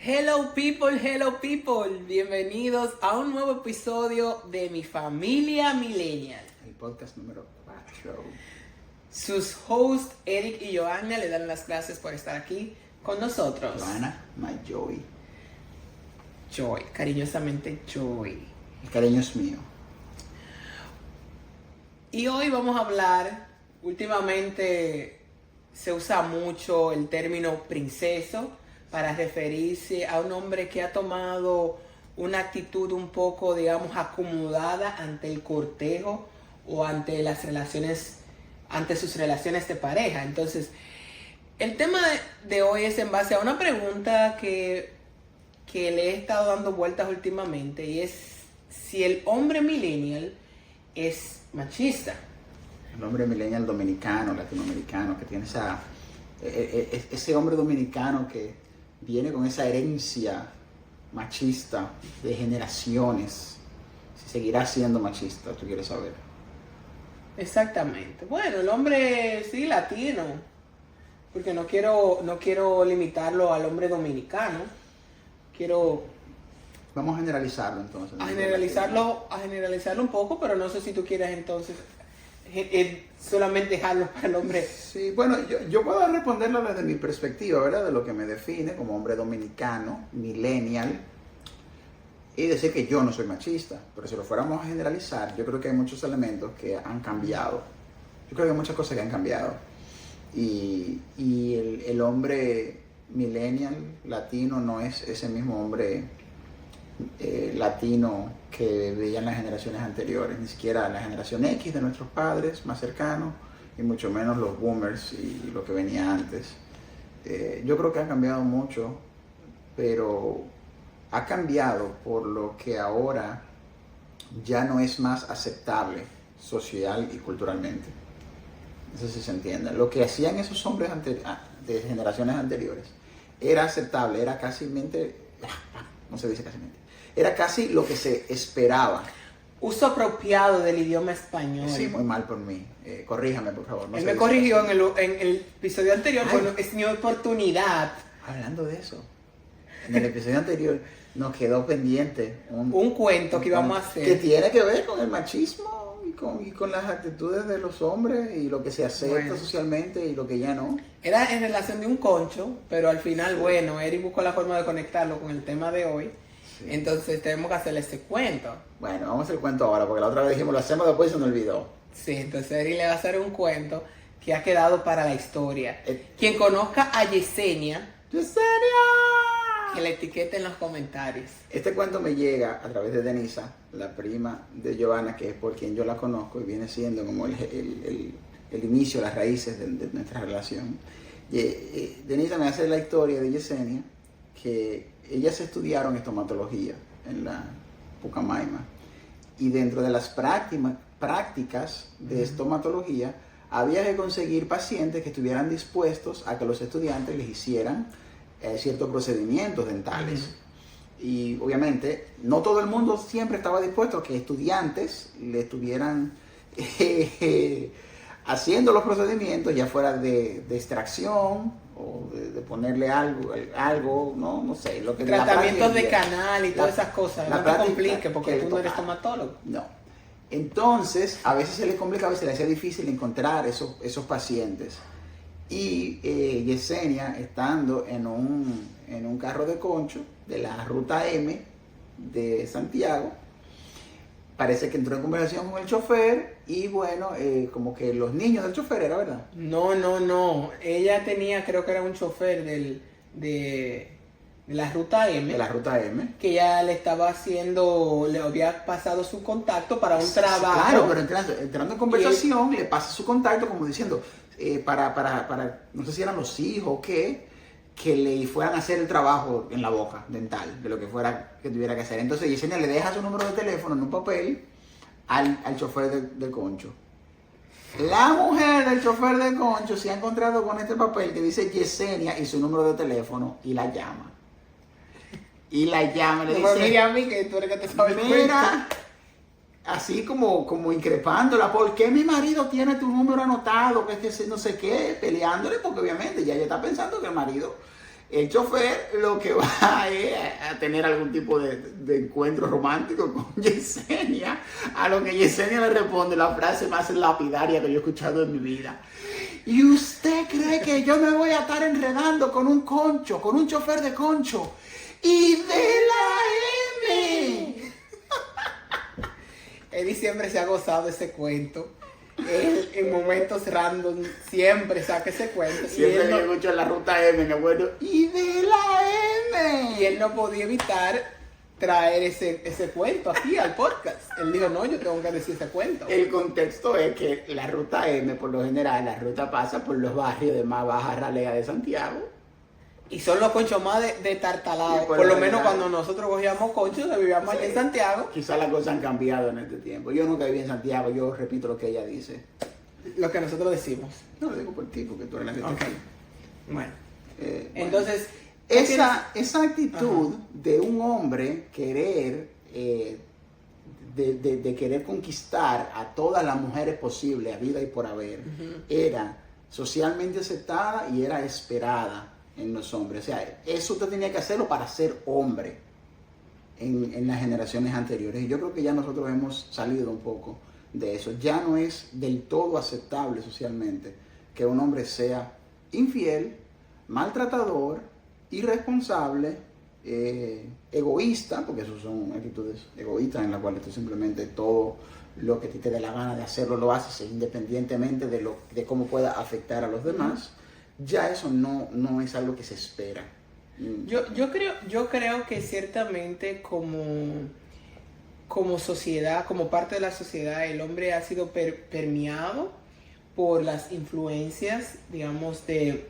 Hello people, bienvenidos a un nuevo episodio de Mi Familia Millennial. El podcast número 4. Sus hosts Eric y Joanna le dan las gracias por estar aquí con nosotros. Joanna, my Joey. Joy, cariñosamente Joy. El cariño es mío. Y hoy vamos a hablar, últimamente se usa mucho el término princeso para referirse a un hombre que ha tomado una actitud un poco, digamos, acomodada ante el cortejo o ante las relaciones, ante sus relaciones de pareja. Entonces, el tema de hoy es en base a una pregunta que le he estado dando vueltas últimamente, y es si el hombre millennial es machista. El hombre millennial dominicano, latinoamericano, que tiene ese hombre dominicano que viene con esa herencia machista de generaciones. Si seguirá siendo machista, tú quieres saber. Exactamente. Bueno, el hombre sí latino, porque no quiero limitarlo al hombre dominicano. Vamos a generalizarlo entonces. A generalizarlo un poco, pero no sé si tú quieres entonces solamente dejarlo para el hombre. Sí, bueno, yo puedo responderlo desde mi perspectiva, ¿verdad? De lo que me define como hombre dominicano, millennial, y decir que yo no soy machista. Pero si lo fuéramos a generalizar, yo creo que hay muchos elementos que han cambiado. Yo creo que hay muchas cosas que han cambiado. Y el hombre millennial, latino, no es ese mismo hombre latino que veían las generaciones anteriores, ni siquiera la generación X de nuestros padres más cercanos, y mucho menos los boomers y lo que venía antes. Yo creo que ha cambiado mucho, pero ha cambiado por lo que ahora ya no es más aceptable social y culturalmente. No sé si se entiende. Lo que hacían esos hombres de generaciones anteriores era aceptable, era casi no se dice casi, era casi lo que se esperaba. Uso apropiado del idioma español. Sí, muy mal por mí. Corríjame, por favor. Él me corrigió en el episodio anterior. Bueno, es mi oportunidad. Hablando de eso, en el episodio anterior nos quedó pendiente un cuento que íbamos a hacer. Que tiene que ver con el machismo y con las actitudes de los hombres y lo que se acepta socialmente y lo que ya no. Era en relación de un concho, pero al final, bueno, Eric buscó la forma de conectarlo con el tema de hoy. Sí. Entonces tenemos que hacerle ese cuento. Bueno, vamos a hacer el cuento ahora, porque la otra vez dijimos lo hacemos después y se nos olvidó. Sí, entonces Eric le va a hacer un cuento que ha quedado para la historia. Quien conozca a Yesenia, que la etiquete en los comentarios. Este cuento me llega a través de Denisa, la prima de Joanna, que es por quien yo la conozco y viene siendo como el inicio, las raíces de nuestra relación. Denisa me hace la historia de Yesenia, que ellas estudiaron estomatología en la Pucamaima, y dentro de las prácticas de estomatología había que conseguir pacientes que estuvieran dispuestos a que los estudiantes les hicieran ciertos procedimientos dentales. Y obviamente no todo el mundo siempre estaba dispuesto a que estudiantes le estuvieran haciendo los procedimientos, ya fuera de extracción o de ponerle algo, no sé, lo que tratamientos de canal y todas esas cosas. No te compliques porque tú no eres estomatólogo. No. Entonces, a veces se les complicaba y se les hacía difícil encontrar esos pacientes. Y Yesenia, estando en un carro de concho de la ruta M de Santiago, parece que entró en conversación con el chofer y bueno, como que los niños del chofer, ¿era verdad? No. Ella tenía, creo que era un chofer de la ruta M. De la ruta M. Que ella le había pasado su contacto para un trabajo. Claro, pero entrando en conversación, le pasa su contacto como diciendo, para no sé si eran los hijos o qué, que le fueran a hacer el trabajo en la boca dental, de lo que fuera que tuviera que hacer. Entonces Yesenia le deja su número de teléfono en un papel al chofer del concho. La mujer del chofer del concho se ha encontrado con este papel que dice Yesenia y su número de teléfono y la llama. Y le dice, mira a mí que tú eres que te sabes. Mira, así como increpándola, ¿por qué mi marido tiene tu número anotado? Que es que no sé qué, peleándole, porque obviamente ya ella está pensando que el marido El chofer lo que va es a tener algún tipo de encuentro romántico con Yesenia, a lo que Yesenia le responde la frase más lapidaria que yo he escuchado en mi vida. ¿Y usted cree que yo me voy a estar enredando con un concho, con un chofer de concho? ¡Y de la M! Eddie siempre se ha gozado ese cuento. Él en momentos random siempre saca ese cuento. Siempre que escucho en la ruta M, me acuerdo, ¡y de la M! Y él no podía evitar traer ese cuento aquí al podcast. Él dijo, no, yo tengo que decir ese cuento. El contexto es que la ruta M, por lo general, la ruta pasa por los barrios de más baja ralea de Santiago. Y son los conchos más de tartalado. Sí, por lo menos cuando nosotros cogíamos conchos, vivíamos aquí en Santiago. Quizás las cosas han cambiado en este tiempo. Yo nunca viví en Santiago, yo repito lo que ella dice. Lo que nosotros decimos. No lo digo por ti, porque tú eres la que Ok. está aquí. Bueno. Bueno. Entonces, Esa actitud de un hombre querer, de querer conquistar a todas las mujeres posibles, a vida y por haber, era socialmente aceptada y era esperada en los hombres. O sea, eso usted tenía que hacerlo para ser hombre en las generaciones anteriores. Y yo creo que ya nosotros hemos salido un poco de eso. Ya no es del todo aceptable socialmente que un hombre sea infiel, maltratador, irresponsable, egoísta, porque esos son actitudes egoístas en las cuales tú simplemente todo lo que te dé la gana de hacerlo lo haces independientemente de cómo pueda afectar a los demás. Ya eso no es algo que se espera. Yo creo que ciertamente como sociedad, como parte de la sociedad, el hombre ha sido permeado por las influencias, digamos, de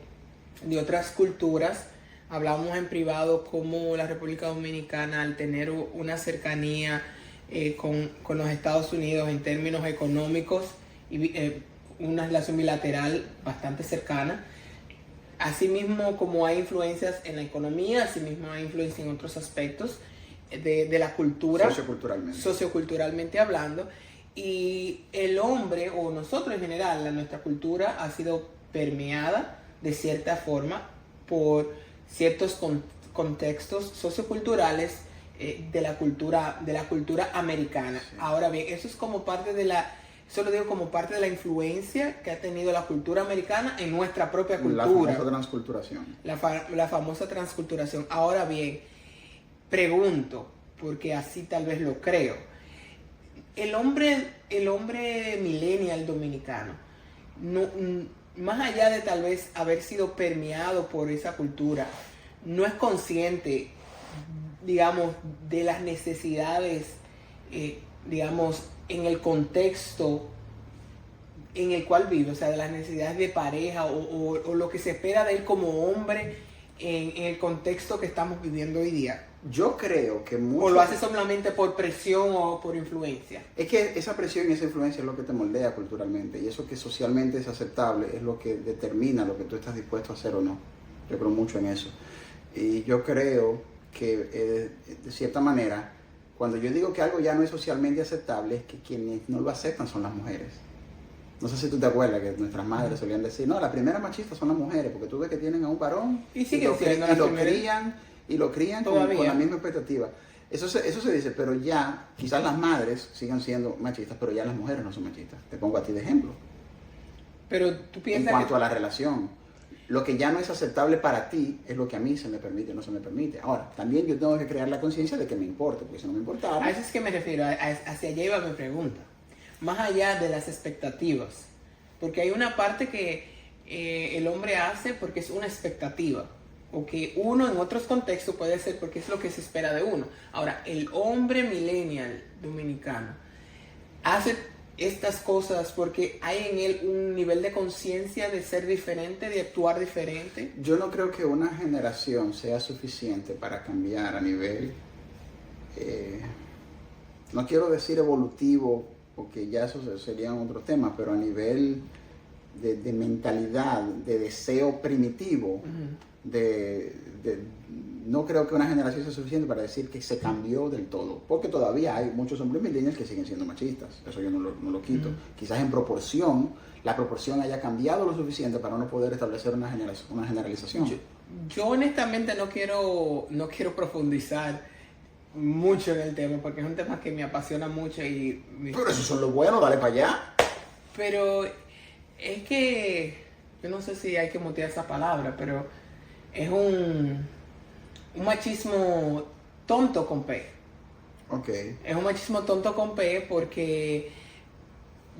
otras culturas. Hablamos en privado como la República Dominicana, al tener una cercanía con los Estados Unidos en términos económicos y una relación bilateral bastante cercana. Asimismo, como hay influencias en la economía, asimismo hay influencia en otros aspectos de la cultura. Socioculturalmente hablando. Y el hombre, o nosotros en general, nuestra cultura ha sido permeada de cierta forma por ciertos contextos socioculturales de la cultura americana. Sí. Ahora bien, eso es como parte de eso lo digo como parte de la influencia que ha tenido la cultura americana en nuestra propia cultura. La famosa transculturación. La famosa transculturación. Ahora bien, pregunto, porque así tal vez lo creo. El hombre millennial dominicano, más allá de tal vez haber sido permeado por esa cultura, no es consciente, digamos, de las necesidades, digamos, en el contexto en el cual vive, o sea, de las necesidades de pareja o lo que se espera de él como hombre en el contexto que estamos viviendo hoy día. Yo creo que mucho... ¿O lo hace solamente por presión o por influencia? Es que esa presión y esa influencia es lo que te moldea culturalmente, y eso que socialmente es aceptable es lo que determina lo que tú estás dispuesto a hacer o no. Yo creo mucho en eso. Y yo creo que de cierta manera, cuando yo digo que algo ya no es socialmente aceptable, es que quienes no lo aceptan son las mujeres. No sé si tú te acuerdas que nuestras madres solían decir, no, las primeras machistas son las mujeres, porque tú ves que tienen a un varón y lo crían con la misma expectativa. Eso se dice, pero ya, quizás las madres sigan siendo machistas, pero ya las mujeres no son machistas. Te pongo a ti de ejemplo. Pero tú piensas en cuanto a la relación, lo que ya no es aceptable para ti es lo que a mí se me permite o no se me permite. Ahora, también yo tengo que crear la conciencia de que me importa, porque si no me importara... A eso es que me refiero, hacia allá iba mi pregunta. Más allá de las expectativas, porque hay una parte que el hombre hace porque es una expectativa, o que uno en otros contextos puede ser porque es lo que se espera de uno. Ahora, el hombre millennial dominicano hace estas cosas porque hay en él un nivel de conciencia de ser diferente, de actuar diferente. Yo no creo que una generación sea suficiente para cambiar a nivel, no quiero decir evolutivo, porque ya eso serían otros temas, pero a nivel de mentalidad, de deseo primitivo, no creo que una generación sea suficiente para decir que se cambió del todo, porque todavía hay muchos hombres millennials que siguen siendo machistas, eso yo no lo quito. Quizás en proporción, la proporción haya cambiado lo suficiente para no poder establecer una generalización. Yo honestamente no quiero profundizar mucho en el tema porque es un tema que me apasiona mucho Pero eso son lo bueno, dale para allá. pero es que yo no sé si hay que mutear esa palabra, pero es un machismo tonto con P. Ok. Es un machismo tonto con P porque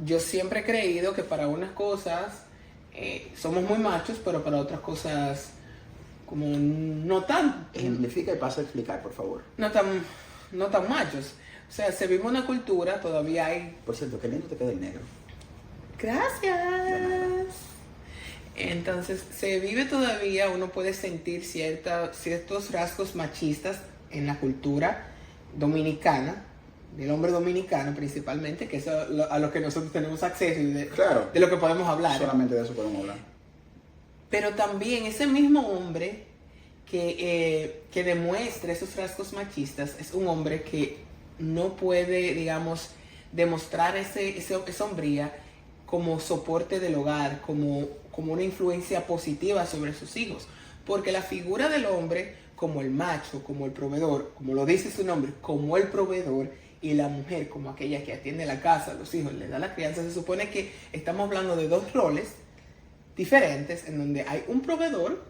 yo siempre he creído que para unas cosas somos muy machos, pero para otras cosas como no tan, Ejemplifica y pasa a explicar, por favor. no tan machos. O sea, se vive una cultura, todavía hay... Por cierto, qué lindo te queda el negro. Gracias. Entonces, se vive todavía, uno puede sentir ciertos rasgos machistas en la cultura dominicana, del hombre dominicano principalmente, que es a lo que nosotros tenemos acceso y Claro. de lo que podemos hablar. Solamente de eso podemos hablar. Pero también ese mismo hombre que demuestra esos rasgos machistas es un hombre que no puede, digamos, demostrar esa hombría como soporte del hogar, como una influencia positiva sobre sus hijos. Porque la figura del hombre como el macho, como el proveedor, como lo dice su nombre, como el proveedor, y la mujer como aquella que atiende la casa, los hijos, le da la crianza, se supone que estamos hablando de dos roles diferentes en donde hay un proveedor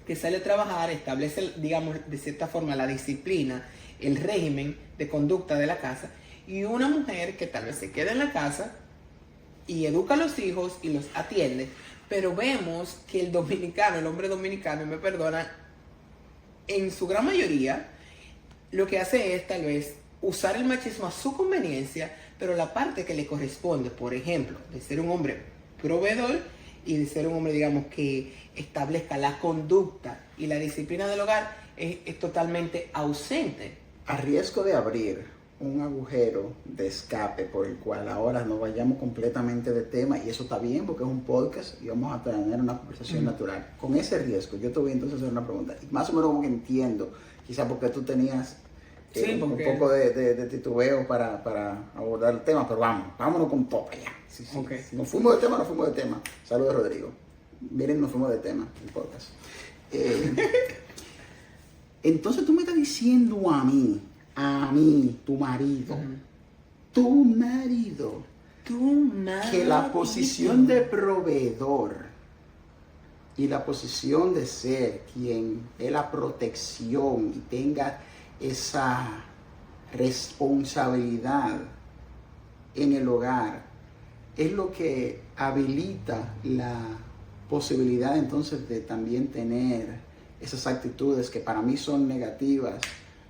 que sale a trabajar, establece, digamos, de cierta forma la disciplina, el régimen de conducta de la casa, y una mujer que tal vez se queda en la casa y educa a los hijos y los atiende. Pero vemos que el dominicano, el hombre dominicano, me perdona, en su gran mayoría, lo que hace es tal vez usar el machismo a su conveniencia, pero la parte que le corresponde, por ejemplo, de ser un hombre proveedor y de ser un hombre, digamos, que establezca la conducta y la disciplina del hogar, es totalmente ausente. A riesgo de abrir un agujero de escape por el cual ahora nos vayamos completamente de tema, y eso está bien porque es un podcast y vamos a tener una conversación natural. Con ese riesgo, yo te voy entonces a hacer una pregunta, y más o menos como que entiendo, quizá porque tú tenías un poco de titubeo para abordar el tema, pero vámonos con todo ya. Sí. Okay. Si nos fuimos de tema, nos fuimos de tema. Saludos, Rodrigo. Miren, nos fuimos de tema, el podcast. Entonces tú me estás diciendo a mí, tu marido, que la posición de proveedor y la posición de ser quien es la protección y tenga esa responsabilidad en el hogar es lo que habilita la posibilidad entonces de también tener esas actitudes que para mí son negativas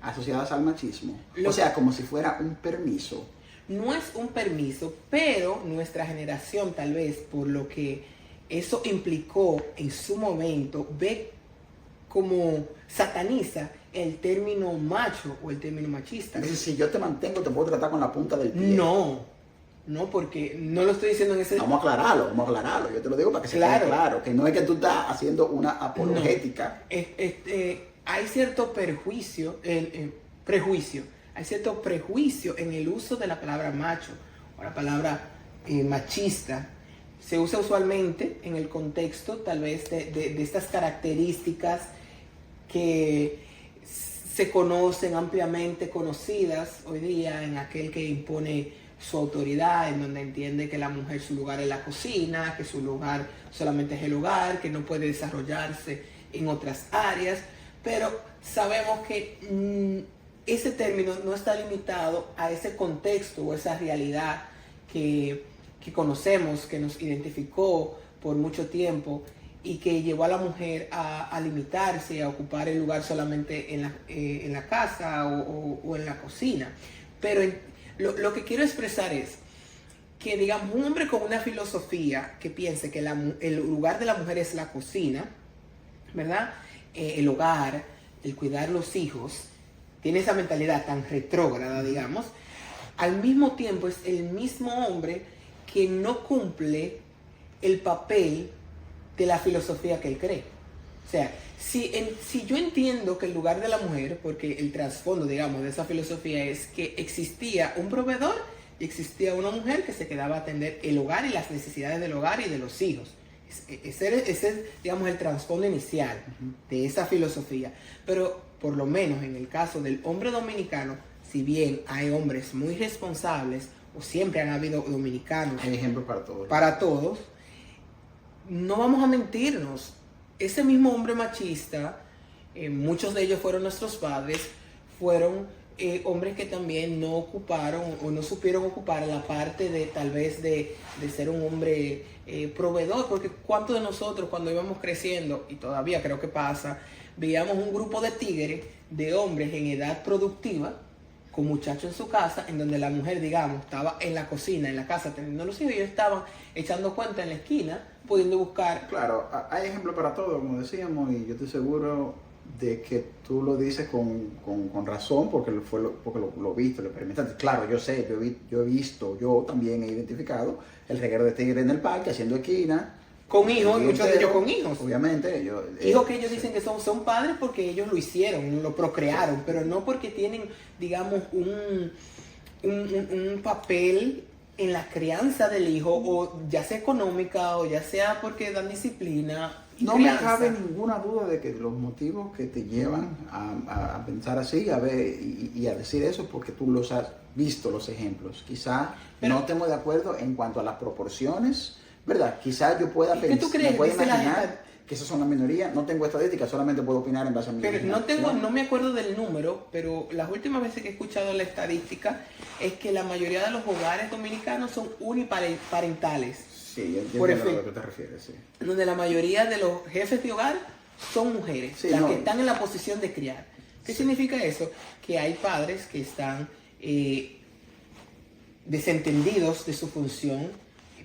asociadas al machismo. O sea, como si fuera un permiso. No es un permiso, pero nuestra generación tal vez, por lo que eso implicó en su momento, ve como sataniza el término macho o el término machista. Entonces, si yo te mantengo, te puedo tratar con la punta del pie. No, porque no lo estoy diciendo en ese... Vamos a aclararlo. Yo te lo digo para que se quede claro, que no es que tú estás haciendo una apologética. No. Hay cierto prejuicio en el uso de la palabra macho o la palabra machista. Se usa usualmente en el contexto tal vez de estas características que se conocen ampliamente conocidas hoy día en aquel que impone su autoridad, en donde entiende que la mujer su lugar es la cocina, que su lugar solamente es el hogar, que no puede desarrollarse en otras áreas, pero sabemos que ese término no está limitado a ese contexto o esa realidad que conocemos, que nos identificó por mucho tiempo y que llevó a la mujer a limitarse, a ocupar el lugar solamente en la casa o en la cocina. Pero lo que quiero expresar es que, digamos, un hombre con una filosofía que piense que el lugar de la mujer es la cocina, ¿verdad? El hogar, el cuidar los hijos, tiene esa mentalidad tan retrógrada, digamos, al mismo tiempo es el mismo hombre que no cumple el papel de la filosofía que él cree. O sea, si yo entiendo que el lugar de la mujer, porque el trasfondo, digamos, de esa filosofía es que existía un proveedor y existía una mujer que se quedaba a atender el hogar y las necesidades del hogar y de los hijos. Ese es, digamos, el trasfondo inicial de esa filosofía. Pero por lo menos en el caso del hombre dominicano, si bien hay hombres muy responsables, o siempre han habido dominicanos. Hay ejemplos para todos. Para todos, no vamos a mentirnos. Ese mismo hombre machista, muchos de ellos fueron nuestros padres, fueron hombres que también no ocuparon o no supieron ocupar la parte de tal vez de ser un hombre proveedor, porque cuántos de nosotros cuando íbamos creciendo, y todavía creo que pasa, veíamos un grupo de tigres, de hombres en edad productiva, con muchachos en su casa, en donde la mujer, digamos, estaba en la cocina, en la casa, teniendo los hijos, y ellos estaban echando cuenta en la esquina, pudiendo buscar. Claro, hay ejemplos para todo, como decíamos, y yo estoy seguro de que tú lo dices con razón, porque lo viste, lo experimentaste. Claro, yo sé, yo he visto, yo también he identificado el reguero de tigre en el parque, haciendo esquina. Con hijos, muchos de ellos con hijos. Obviamente. Hijos que ellos dicen que son padres porque ellos lo hicieron, lo procrearon, pero no porque tienen, digamos, un papel en la crianza del hijo, o ya sea económica, o ya sea porque dan disciplina. No me cabe ninguna duda de que los motivos que te llevan a pensar así, a ver y a decir eso, porque tú los has visto, los ejemplos. Quizá no estemos de acuerdo en cuanto a las proporciones, ¿verdad? Quizá yo pueda pensar, me puedo imaginar que esas son la minoría. No tengo estadísticas, solamente puedo opinar en base a mi imaginación. No me acuerdo del número, pero las últimas veces que he escuchado la estadística es que la mayoría de los hogares dominicanos son uniparentales. Sí, yo entiendo a lo que te refieres, sí. Donde la mayoría de los jefes de hogar son mujeres, que están en la posición de criar. ¿Qué significa eso? Que hay padres que están desentendidos de su función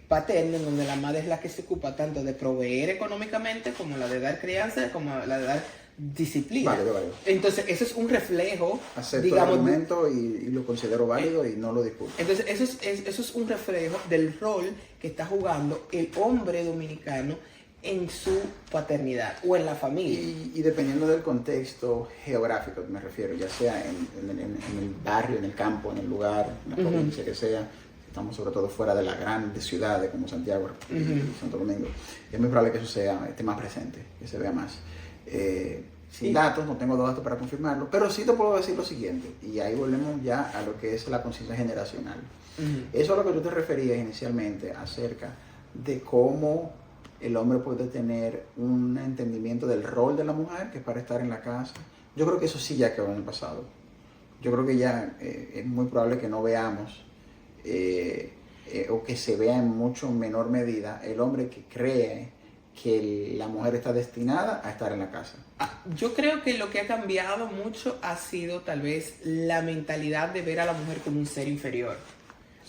paterna, en donde la madre es la que se ocupa tanto de proveer económicamente, como la de dar crianza, como la de dar disciplina. Vale. Entonces, eso es un reflejo. Acepto el argumento y lo considero válido y no lo discuto. Entonces, eso es un reflejo del rol que está jugando el hombre dominicano en su paternidad o en la familia. Y dependiendo del contexto geográfico, me refiero, ya sea en el barrio, en el campo, en el lugar, en la provincia que sea, estamos sobre todo fuera de las grandes ciudades como Santiago y Santo Domingo, es muy probable que eso esté más presente, que se vea más. Sin datos, no tengo datos para confirmarlo, pero sí te puedo decir lo siguiente, y ahí volvemos ya a lo que es la conciencia generacional. Eso es a lo que tú te referías inicialmente, acerca de cómo el hombre puede tener un entendimiento del rol de la mujer, que es para estar en la casa. Yo creo que eso sí ya quedó en el pasado. Yo creo que ya es muy probable que no veamos, o que se vea en mucho menor medida, el hombre que cree que la mujer está destinada a estar en la casa. Yo creo que lo que ha cambiado mucho ha sido tal vez la mentalidad de ver a la mujer como un ser inferior.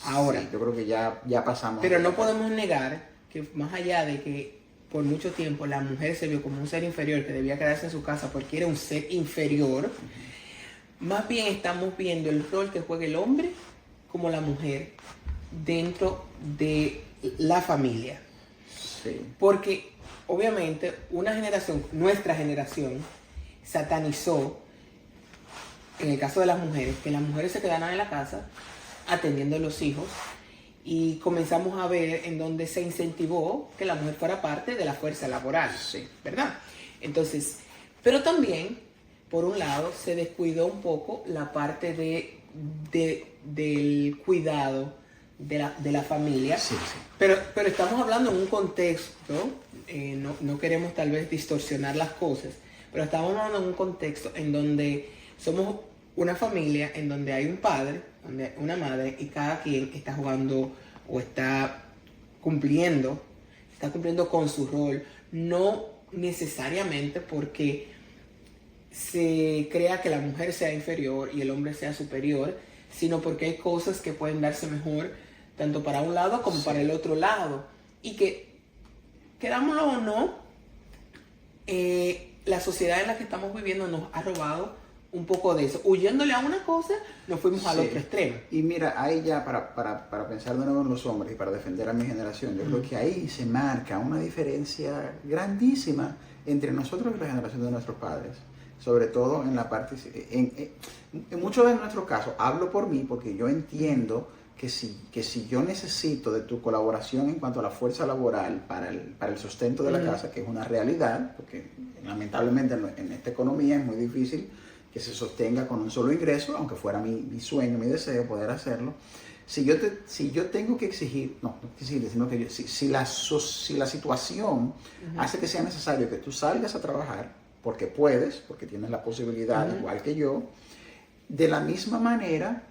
Ahora, sí, yo creo que ya pasamos. Pero no podemos negar que más allá de que por mucho tiempo la mujer se vio como un ser inferior que debía quedarse en su casa porque era un ser inferior, más bien estamos viendo el rol que juega el hombre como la mujer dentro de la familia. Sí. Porque obviamente nuestra generación, satanizó, en el caso de las mujeres, que las mujeres se quedaran en la casa atendiendo a los hijos, y comenzamos a ver en donde se incentivó que la mujer fuera parte de la fuerza laboral, sí, ¿verdad? Entonces, pero también, por un lado, se descuidó un poco la parte del cuidado de la familia, sí, sí. Pero estamos hablando en un contexto, no queremos tal vez distorsionar las cosas, pero estamos hablando en un contexto en donde somos una familia, en donde hay un padre, donde hay una madre, y cada quien está jugando o está cumpliendo con su rol, no necesariamente porque se crea que la mujer sea inferior y el hombre sea superior, sino porque hay cosas que pueden darse mejor tanto para un lado como para el otro lado. Y que, querámoslo o no, la sociedad en la que estamos viviendo nos ha robado un poco de eso. Huyéndole a una cosa, nos fuimos al otro extremo. Y mira, ahí ya para pensar de nuevo en los hombres y para defender a mi generación, yo creo que ahí se marca una diferencia grandísima entre nosotros y la generación de nuestros padres. Sobre todo en la parte, en muchos de nuestros casos, hablo por mí porque yo entiendo que si yo necesito de tu colaboración en cuanto a la fuerza laboral para el sustento de la casa, que es una realidad, porque lamentablemente en esta economía es muy difícil que se sostenga con un solo ingreso, aunque fuera mi sueño, mi deseo poder hacerlo. Si yo tengo que exigir, no exigir, sino que si la situación hace que sea necesario que tú salgas a trabajar, porque puedes, porque tienes la posibilidad, igual que yo, de la misma manera,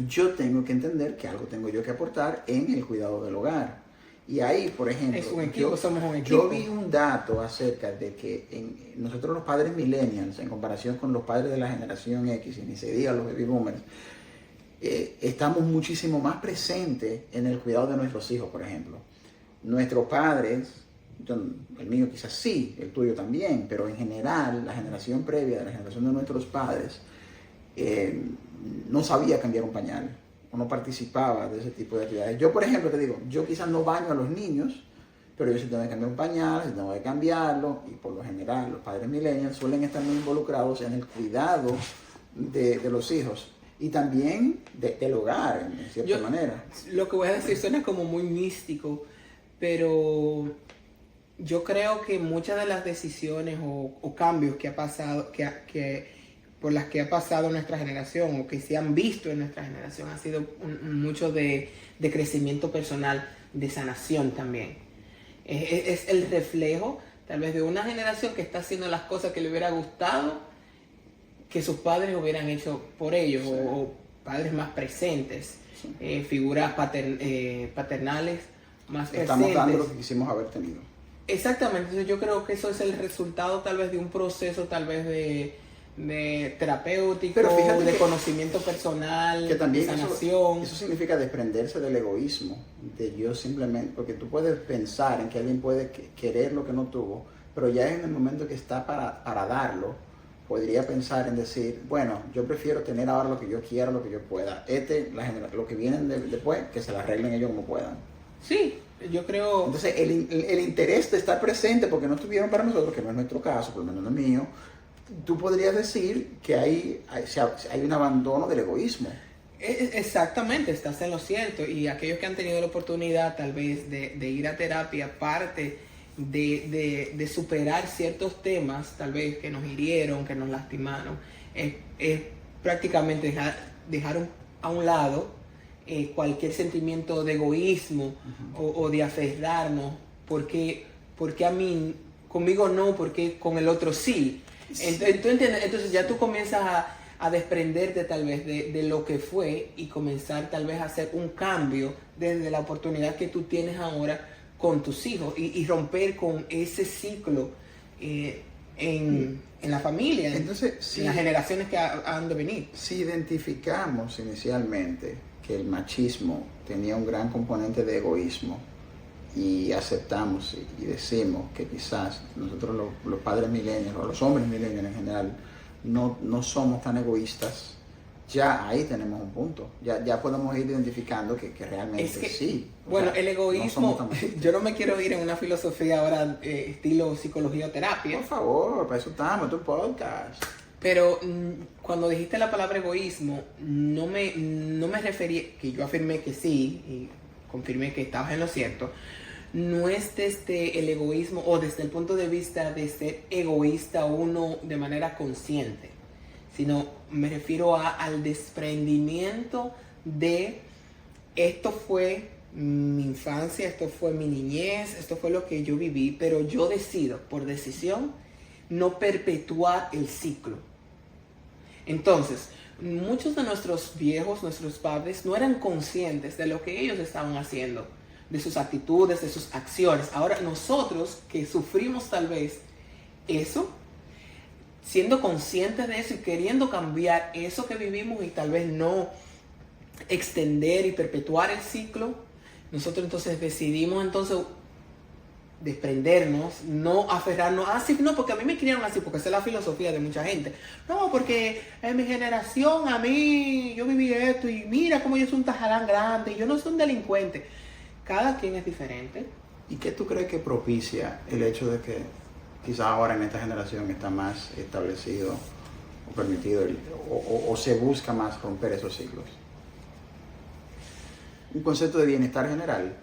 yo tengo que entender que algo tengo yo que aportar en el cuidado del hogar. Y ahí, por ejemplo, es un equipo, somos un equipo. Yo vi un dato acerca de que nosotros los padres millennials, en comparación con los padres de la generación X, y ni se diga los baby boomers, estamos muchísimo más presentes en el cuidado de nuestros hijos, por ejemplo. Nuestros padres, el mío quizás sí, el tuyo también, pero en general, la generación previa de la generación de nuestros padres, no sabía cambiar un pañal o no participaba de ese tipo de actividades. Yo, por ejemplo, te digo, yo quizás no baño a los niños, pero yo sí tengo que cambiar un pañal, sí tengo que cambiarlo, y por lo general los padres millennials suelen estar muy involucrados en el cuidado de los hijos y también del hogar, en cierta manera. Lo que voy a decir suena como muy místico, pero yo creo que muchas de las decisiones o cambios que ha pasado, por las que ha pasado nuestra generación o que se han visto en nuestra generación ha sido mucho de crecimiento personal, de sanación también. Es el reflejo tal vez de una generación que está haciendo las cosas que le hubiera gustado que sus padres hubieran hecho por ellos, sí. o padres más presentes, sí. Figuras paternales más presentes. Estamos dando lo que quisimos haber tenido. Exactamente, entonces yo creo que eso es el resultado tal vez de un proceso tal vez de terapéutico, de conocimiento personal, que también de sanación. Eso significa desprenderse del egoísmo, de yo simplemente, porque tú puedes pensar en que alguien puede querer lo que no tuvo, pero ya en el momento que está para darlo, podría pensar en decir, bueno, yo prefiero tener ahora lo que yo quiera, lo que yo pueda. Lo que vienen después, que se lo arreglen ellos como puedan. Sí, yo creo... Entonces, el interés de estar presente, porque no estuvieron para nosotros, que no es nuestro caso, por lo menos no es mío, tú podrías decir que hay un abandono del egoísmo. Exactamente, estás en lo cierto. Y aquellos que han tenido la oportunidad tal vez de ir a terapia, parte de superar ciertos temas, tal vez que nos hirieron, que nos lastimaron, es prácticamente dejar a un lado cualquier sentimiento de egoísmo o de aferrarnos, porque a mí, conmigo no, porque con el otro sí. Entonces ya tú comienzas a desprenderte tal vez de lo que fue y comenzar tal vez a hacer un cambio desde la oportunidad que tú tienes ahora con tus hijos y romper con ese ciclo en la familia, entonces, en las generaciones que han de venir. Si identificamos inicialmente que el machismo tenía un gran componente de egoísmo y aceptamos y decimos que quizás nosotros los padres millennials o los hombres millennials en general no somos tan egoístas, ya ahí tenemos un punto. Ya podemos ir identificando que realmente sí. Bueno, el egoísmo, yo no me quiero ir en una filosofía ahora estilo psicología o terapia. Por favor, para eso estamos, tu podcast. Pero cuando dijiste la palabra egoísmo, no me refería, que yo afirmé que sí, y confirmé que estabas en lo cierto, no es desde el egoísmo o desde el punto de vista de ser egoísta uno de manera consciente, sino me refiero al desprendimiento de esto fue mi infancia, esto fue mi niñez, esto fue lo que yo viví, pero yo decido, por decisión, no perpetuar el ciclo. Entonces, muchos de nuestros viejos, nuestros padres, no eran conscientes de lo que ellos estaban haciendo, de sus actitudes, de sus acciones. Ahora nosotros que sufrimos tal vez eso, siendo conscientes de eso y queriendo cambiar eso que vivimos y tal vez no extender y perpetuar el ciclo, nosotros entonces decidimos entonces desprendernos, no aferrarnos, así no, porque a mí me criaron así, porque esa es la filosofía de mucha gente. No, porque en mi generación, a mí, yo viví esto y mira cómo yo soy un tajarán grande y yo no soy un delincuente. Cada quien es diferente. ¿Y qué tú crees que propicia el hecho de que quizás ahora en esta generación está más establecido o permitido o se busca más romper esos ciclos? un concepto de bienestar general,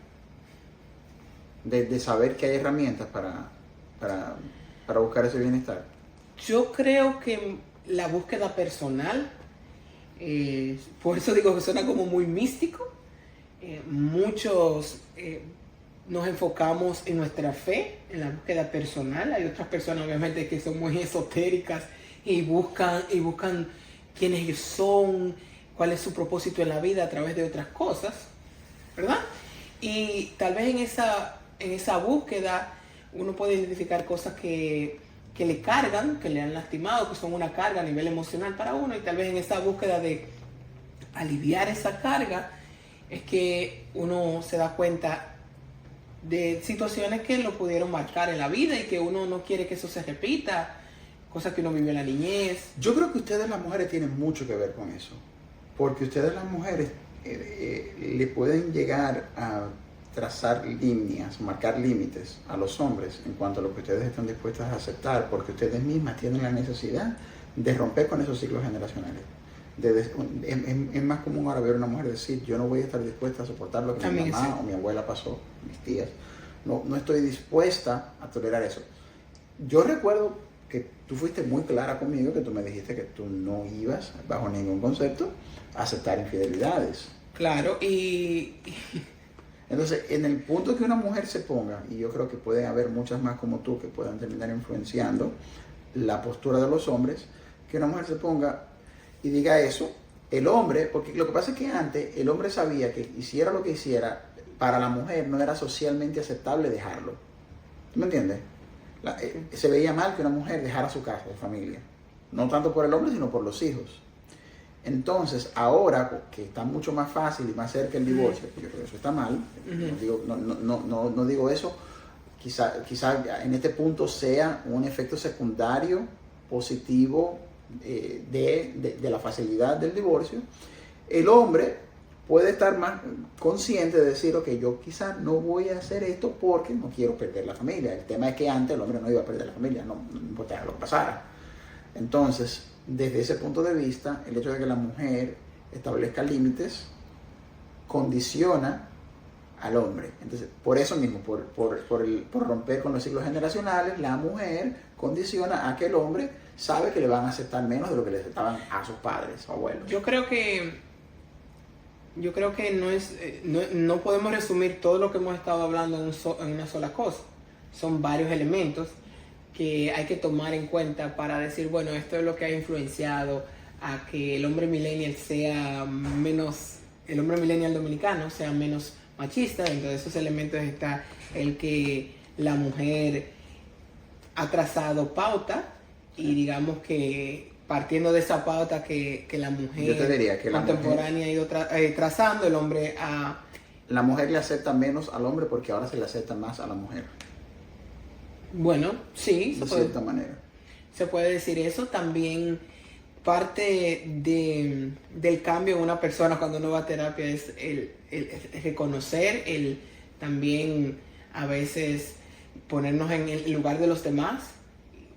de saber que hay herramientas para buscar ese bienestar. Yo creo que la búsqueda personal, por eso digo que suena como muy místico. Muchos nos enfocamos en nuestra fe, en la búsqueda personal. Hay otras personas obviamente que son muy esotéricas y buscan quiénes ellos son, cuál es su propósito en la vida a través de otras cosas, ¿verdad? Y tal vez en esa búsqueda uno puede identificar cosas que le cargan, que le han lastimado, que son una carga a nivel emocional para uno, y tal vez en esa búsqueda de aliviar esa carga es que uno se da cuenta de situaciones que lo pudieron marcar en la vida y que uno no quiere que eso se repita, cosas que uno vivió en la niñez. Yo creo que ustedes las mujeres tienen mucho que ver con eso, porque ustedes las mujeres le pueden llegar a trazar líneas, marcar límites a los hombres en cuanto a lo que ustedes están dispuestas a aceptar, porque ustedes mismas tienen la necesidad de romper con esos ciclos generacionales. Es más común ahora ver a una mujer decir: yo no voy a estar dispuesta a soportar lo que mi mamá o mi abuela pasó, mis tías. No estoy dispuesta a tolerar eso. Yo recuerdo que tú fuiste muy clara conmigo, que tú me dijiste que tú no ibas, bajo ningún concepto, a aceptar infidelidades. Claro, y entonces, en el punto que una mujer se ponga, y yo creo que pueden haber muchas más como tú que puedan terminar influenciando la postura de los hombres, que una mujer se ponga y diga eso, el hombre, porque lo que pasa es que antes el hombre sabía que hiciera lo que hiciera, para la mujer no era socialmente aceptable dejarlo. ¿Tú me entiendes? Se veía mal que una mujer dejara su casa de familia, no tanto por el hombre, sino por los hijos. Entonces, ahora que está mucho más fácil y más cerca el divorcio, yo creo que eso está mal, no digo eso, quizá en este punto sea un efecto secundario positivo de la facilidad del divorcio. El hombre puede estar más consciente de decir: ok, yo quizá no voy a hacer esto porque no quiero perder la familia. El tema es que antes el hombre no iba a perder la familia, no importaba lo que pasara. Entonces, desde ese punto de vista, el hecho de que la mujer establezca límites condiciona al hombre. Entonces, por eso mismo, por romper con los ciclos generacionales, la mujer condiciona a que el hombre sabe que le van a aceptar menos de lo que le aceptaban a sus padres o abuelos. Yo creo que no podemos resumir todo lo que hemos estado hablando en una sola cosa. Son varios elementos que hay que tomar en cuenta para decir, bueno, esto es lo que ha influenciado a que el hombre millennial el hombre millennial dominicano sea menos machista. Dentro de esos elementos está el que la mujer ha trazado pauta, y digamos que partiendo de esa pauta que la mujer, yo te diría que contemporánea ha ido trazando, el hombre ha... La mujer le acepta menos al hombre porque ahora se le acepta más a la mujer. Bueno, sí, de cierta manera. Se puede decir eso. También parte del cambio en una persona cuando uno va a terapia es el reconocer, el también a veces ponernos en el lugar de los demás,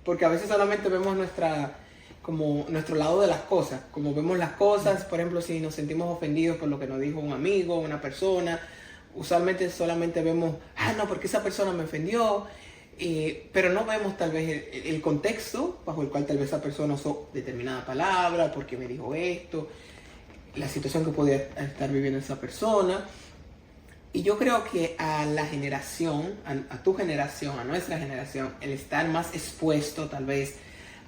porque a veces solamente vemos nuestro lado de las cosas, como vemos las cosas. Por ejemplo, si nos sentimos ofendidos por lo que nos dijo un amigo, una persona, usualmente solamente vemos, no, porque esa persona me ofendió. Pero no vemos tal vez el contexto bajo el cual tal vez esa persona usó determinada palabra, porque me dijo esto, la situación que podía estar viviendo esa persona. Y yo creo que a la generación, a tu generación, a nuestra generación, el estar más expuesto tal vez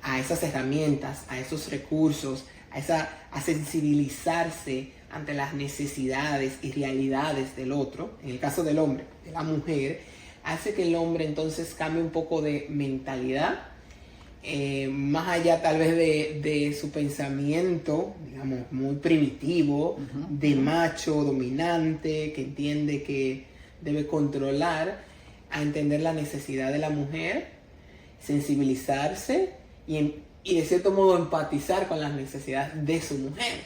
a esas herramientas, a esos recursos, a sensibilizarse ante las necesidades y realidades del otro, en el caso del hombre, de la mujer, hace que el hombre entonces cambie un poco de mentalidad, más allá tal vez de su pensamiento, digamos, muy primitivo, de macho dominante, que entiende que debe controlar, a entender la necesidad de la mujer, sensibilizarse y de cierto modo empatizar con las necesidades de su mujer.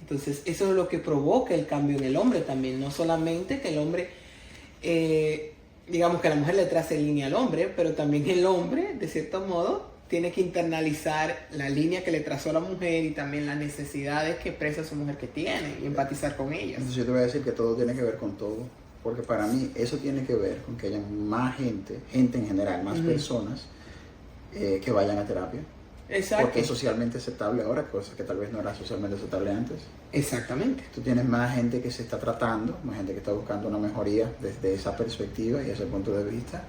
Entonces eso es lo que provoca el cambio en el hombre también, no solamente que el hombre... digamos que la mujer le trace línea al hombre, pero también el hombre, de cierto modo, tiene que internalizar la línea que le trazó la mujer y también las necesidades que expresa su mujer que tiene y empatizar con ellas. Entonces yo te voy a decir que todo tiene que ver con todo, porque para mí eso tiene que ver con que haya más gente en general, más personas que vayan a terapia. Exacto. Porque es socialmente aceptable ahora, cosa que tal vez no era socialmente aceptable antes. Exactamente. Tú tienes más gente que se está tratando, más gente que está buscando una mejoría desde esa perspectiva y ese punto de vista.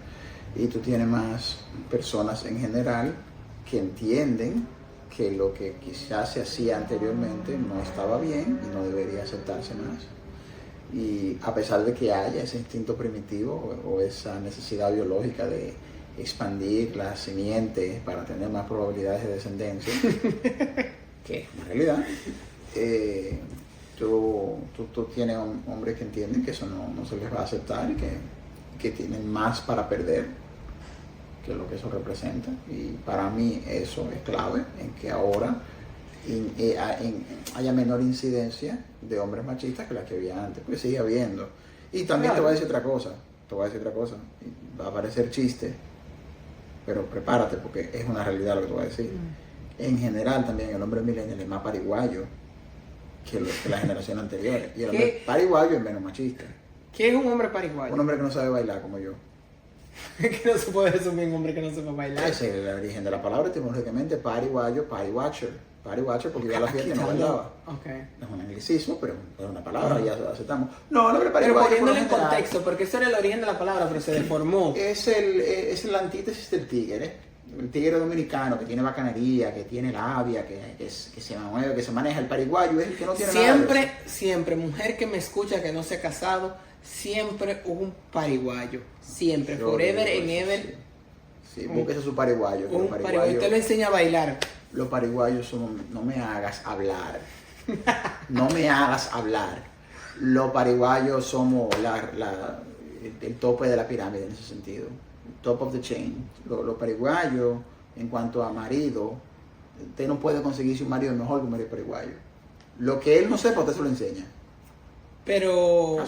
Y tú tienes más personas en general que entienden que lo que quizás se hacía anteriormente no estaba bien y no debería aceptarse más. Y a pesar de que haya ese instinto primitivo o esa necesidad biológica de expandir la simiente para tener más probabilidades de descendencia, que es una realidad, tú tienes hombres que entienden que eso no se les va a aceptar y que tienen más para perder que lo que eso representa. Y para mí eso es clave en que ahora haya menor incidencia de hombres machistas que la que había antes, pues sigue habiendo. Y también te voy a decir otra cosa, y va a parecer chiste, pero prepárate porque es una realidad lo que te voy a decir. En general también el hombre millennial es más pariguayo que la generación anterior, y el hombre pariguayo es menos machista. ¿Qué es un hombre pariguayo? Un hombre que no sabe bailar como yo. Que no se puede resumir un hombre que no sepa bailar. Ese es el origen de la palabra, etimológicamente pariguayo, party watcher porque iba a la fiesta y no bailaba. Okay. Es un anglicismo, pero es una palabra, ya lo aceptamos. No, el hombre Pero pariguayo poniéndolo en contexto, porque eso era el origen de la palabra, pero se deformó. es el antítesis del tigre. El tigre dominicano que tiene bacanería, que tiene labia, que se mueve, que se maneja. El pariguayo es el que no tiene nada. Siempre, mujer que me escucha que no se ha casado, siempre hubo un pariguayo. Siempre, forever and ever. Sí, búsquese su pariguayo. Un pariguayo, usted lo enseña a bailar. Los pariguayos son, no me hagas hablar. No me hagas hablar. Los pariguayos somos el tope de la pirámide en ese sentido. Top of the chain. Los pariguayos, en cuanto a marido, usted no puede conseguirse un marido mejor que un marido pariguayo. Lo que él no sepa, usted se lo enseña. Pero